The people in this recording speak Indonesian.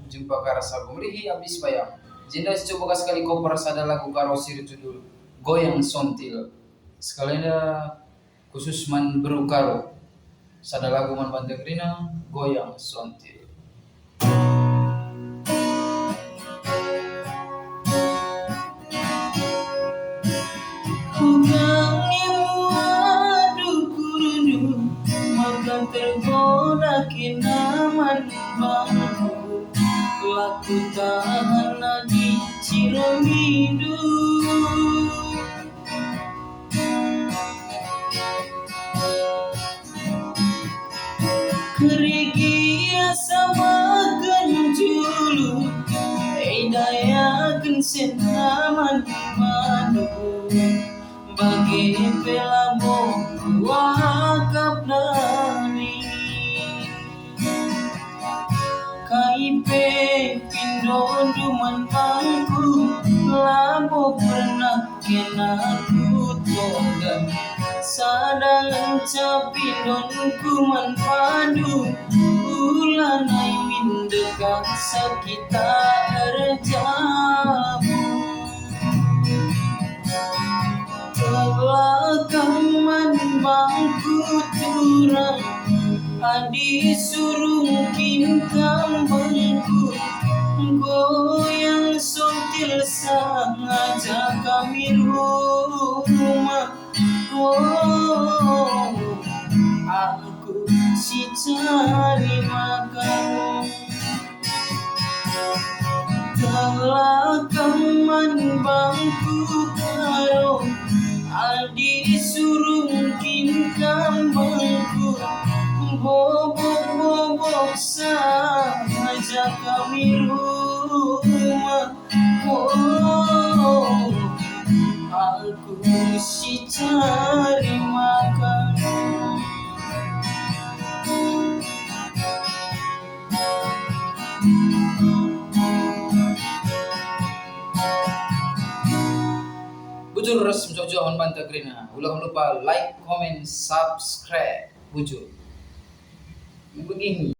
jumpa karasa gumrihi abis bayang. Jinda coba sekali koper sada lagu karosir judul Goyang Sontil. Sekalinya khusus man berukaro. Sada lagu man bantegrina Goyang Sontil. Tergoda kinaman bangku, laku tahan lagi Ciremidu. Kerigia sama kenjulu, dayakan senaman madu, bagi pelabo wakap dari kaipe pindon duman pangku, labo pernah kenaku toga sadang capindon kuman padu, ulanai mindekat sakita erjamu. Belakang bangku turang, adi surung bintang bangku, goyang sontil sengaja kami rumah. Oh, aku si cari makan. Belakang bangku karo, adi surung bintang bangku, bobok-bobok saja kami rumah. Oh, aku si cari makan. Bujur resmi jojo on bantegrina. Ulang lupa like, comment, subscribe. Bujur. Begini.